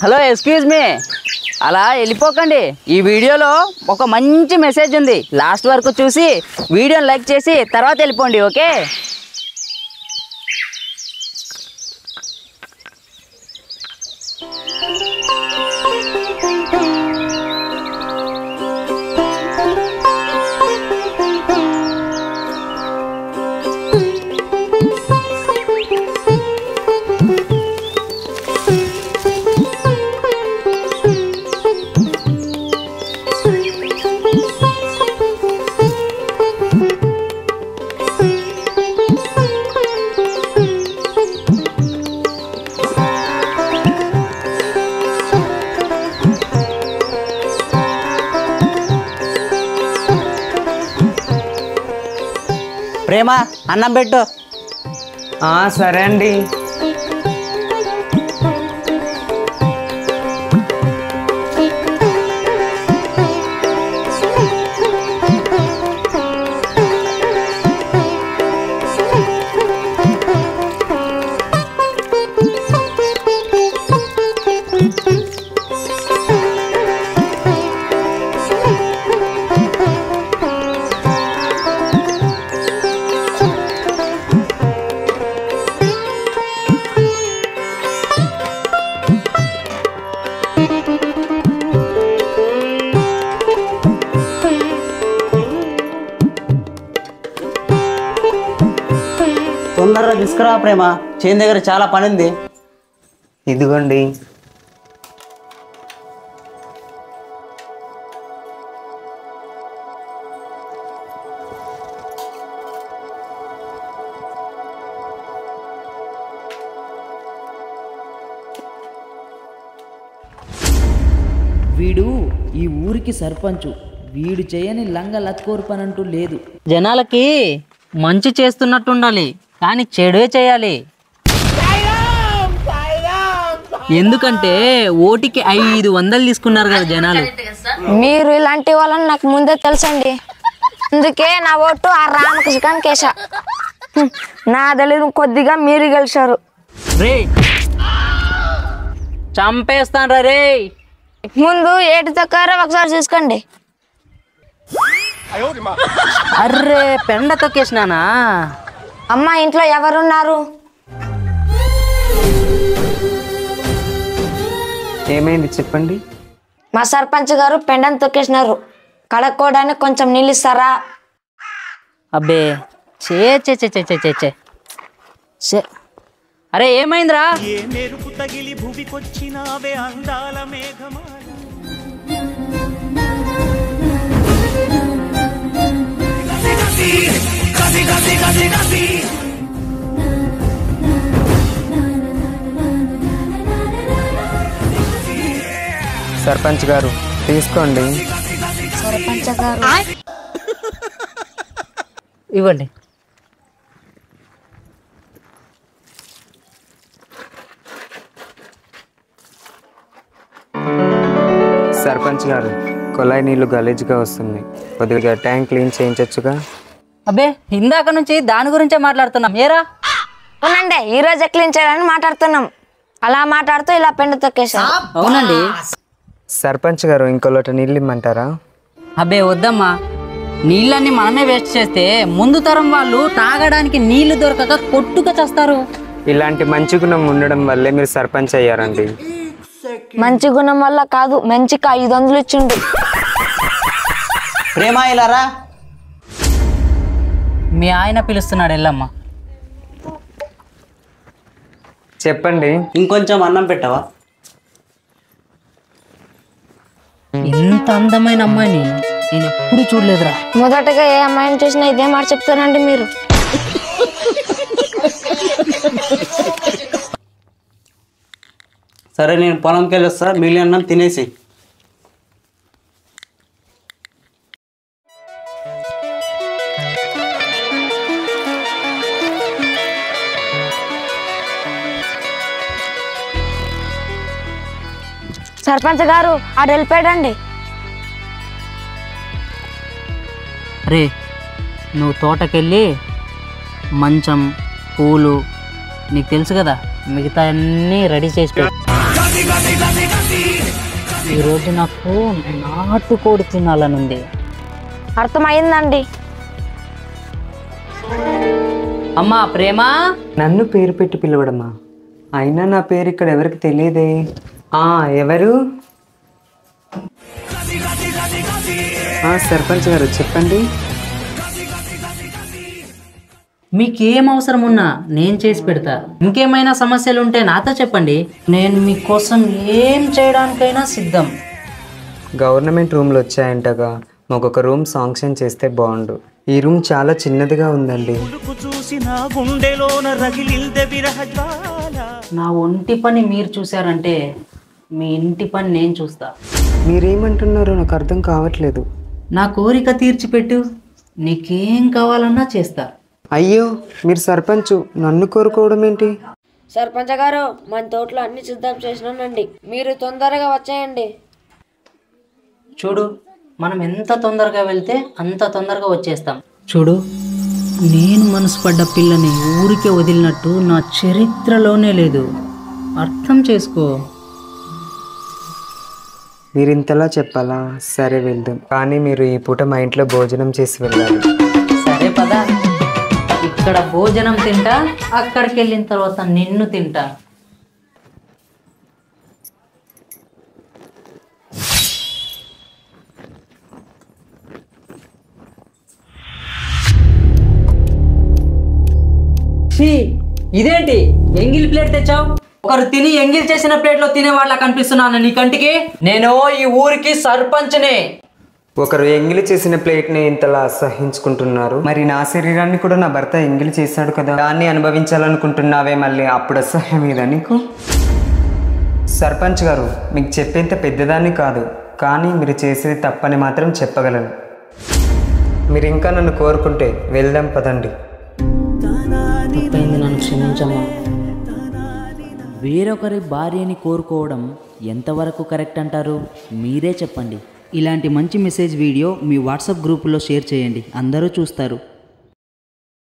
Hello excuse me, అలా వెళ్ళిపోకండి. ఈ వీడియోలో ఒక మంచి మెసేజ్ ఉంది. లాస్ట్ వరకు చూసి వీడియోని లైక్ చేసి తర్వాత వెళ్ళిపోండి. ఓకే? ప్రేమ, అన్నం పెట్టు. సరే అండి. తొందరగా తీసుకురా ప్రేమ, చేను దగ్గర చాలా పని ఉంది. ఇదిగోండి. వీడు ఈ ఊరికి సర్పంచు. వీడు చేయని లంగ లత్కోరు పని అంటూ లేదు. జనాలకి మంచి చేస్తున్నట్టు ఉండాలి, కానీ చెడే చేయాలి. ఎందుకంటే ఓటికి 500 తీసుకున్నారు కదా జనాలు. మీరు ఇలాంటి వాళ్ళని నాకు ముందే తెలుసండి. అందుకే నా ఓటు ఆ రామకృష్ణకి కేశా. నా తెలియదు కొద్దిగా మీరు గెలిచారు. రే చంపేస్తాను రే. ముందు ఏటి తొక్కారో ఒకసారి చూసుకోండి. అర్రే పెండ తొక్కేసినానా? అమ్మ, ఇంట్లో ఎవరున్నారు? ఏమైంది చెప్పండి. మా సర్పంచ్ గారు పెండను తొక్కేసినారు. కడుక్కోవడానికి కొంచెం నీళ్ళు ఇస్తారా? అబ్బే చే చే చే చే చే చే చే. అరే ఏమైందిరా? సర్పంచ్ గారు తీసుకోండి. సర్పంచ్ గారు ఇవ్వండి. సర్పంచ్ గారు, కొలాయి నీళ్లు గలీజ్గా వస్తుంది. కొద్దిగా ట్యాంక్ క్లీన్ చేయించచ్చుగా. అబ్బే ఇందాక నుంచి దాని గురించే మాట్లాడుతున్నాం. ఏరా అవునండి, ఈ రోజు క్లీన్ చేయాలని మాట్లాడుతున్నాం. అలా మాట్లాడుతూ ఇలా పెండ తొక్కేశారు. అవునండి. సర్పంచ్ గారు, ఇంకో లోట నీళ్ళు ఇమ్మంటారా? అబ్బే వద్దమ్మా, నీళ్ళన్నీ మనమే వేస్ట్ చేస్తే ముందు తరం వాళ్ళు తాగడానికి నీళ్లు దొరకక కొట్టుక చేస్తారు. ఇలాంటి మంచి గుణం ఉండడం వల్లే మీరు సర్పంచ్ అయ్యారండి. మంచి గుణం వల్ల కాదు, మంచికి 500 ఇచ్చిండు. ప్రేమ ఇలారా. మీ ఆయన పిలుస్తున్నాడు, వెళ్ళమ్మా. చెప్పండి. ఇంకొంచెం అన్నం పెట్టవా? ఇంత అందమైన అమ్మాయిని నేను ఎప్పుడు చూడలేదురా. మొదటగా ఏ అమ్మాయిని చూసినా ఇదే మాట చెప్తారండి మీరు. సరే నేను పొలంకి వెళ్ళి వస్తా, మిగిలిన అన్నం తినేసి. సర్పంచ్ గారు ఆడు వెళ్ళిపోయాడండి. రే నువ్వు తోటకెళ్ళి మంచం పూలు నీకు తెలుసు కదా మిగతా అన్నీ రెడీ చేసి పెట్టు. ఈరోజు నాకు నాటుకోడి తినాలనుంది. అర్థమైందండి. అమ్మా ప్రేమ, నన్ను పేరు పెట్టి పిలవడమా? అయినా నా పేరు ఇక్కడ ఎవరికి తెలియదే. ఎవరు? సర్పంచ్ గారు చెప్పండి. మీకేం అవసరం ఉన్నా నేను చేసి పెడతా. ఇంకేమైనా సమస్యలు ఉంటే నాతో చెప్పండి, నేను మీకోసం ఏం చేయడానికైనా సిద్ధం. గవర్నమెంట్ రూమ్లు వచ్చాయంటగా, మాకొక రూమ్ శాంక్షన్ చేస్తే బాగుండు. ఈ రూమ్ చాలా చిన్నదిగా ఉందండి. నా ఒంటి పని మీరు చూసారంటే మీ ఇంటి పని నేను చూస్తా. మీరేమంటున్నారో నాకు అర్థం కావట్లేదు. నా కోరిక తీర్చిపెట్టు, నీకేం కావాలన్నా చేస్తా. అయ్యో, మీరు సర్పంచ్, నన్ను కోరుకోవడం ఏంటి? సర్పంచ్ గారు, మన తోటలో అన్ని సిద్ధం చేసినానండి, మీరు తొందరగా వచ్చేయండి. చూడు, మనం ఎంత తొందరగా వెళ్తే అంత తొందరగా వచ్చేస్తాం. చూడు, నేను మనసు పడ్డ పిల్లని ఊరికే వదిలినట్టు నా చరిత్రలోనే లేదు. అర్థం చేసుకో. మీరు ఇంతలా చెప్పాలా? సరే వెళ్దాం, కానీ మీరు ఈ పూట మా ఇంట్లో భోజనం చేసి వెళ్ళాలి. సరే పదా, ఇక్కడ భోజనం తింటా, అక్కడికి వెళ్ళిన తర్వాత నిన్ను తింటా. ఇదేంటి ఎంగిల్ ప్లేట్ తెచ్చావు? ఒకరు తిని ఎంగిల్ చేసిన ప్లేట్ లో తినే వాళ్ళ కనిపిస్తున్నాను నీ కంటికి? నేను ఈ ఊరికి సర్పంచ్ని. ఒకరు ఎంగిలి చేసిన ప్లేట్ని ఇంతలా అసహించుకుంటున్నారు, మరి నా శరీరాన్ని కూడా నా భర్త ఎంగిలి చేశాడు కదా, దాన్ని అనుభవించాలనుకుంటున్నావే మళ్ళీ, అప్పుడు అసహ్యం మీద నీకు? సర్పంచ్ గారు, మీకు చెప్పేంత పెద్దదాన్ని కాదు, కానీ మీరు చేసేది తప్పని మాత్రం చెప్పగలను. మీరు ఇంకా నన్ను కోరుకుంటే వెళ్దాం పదండి. తప్పైంది, నన్ను క్షమించమ్మా. వేరొకరి భార్యని కోరుకోవడం ఎంతవరకు కరెక్ట్ అంటారు? మీరే చెప్పండి. ఇలాంటి మంచి మెసేజ్ వీడియో మీ వాట్సాప్ గ్రూపులో షేర్ చేయండి, అందరూ చూస్తారు.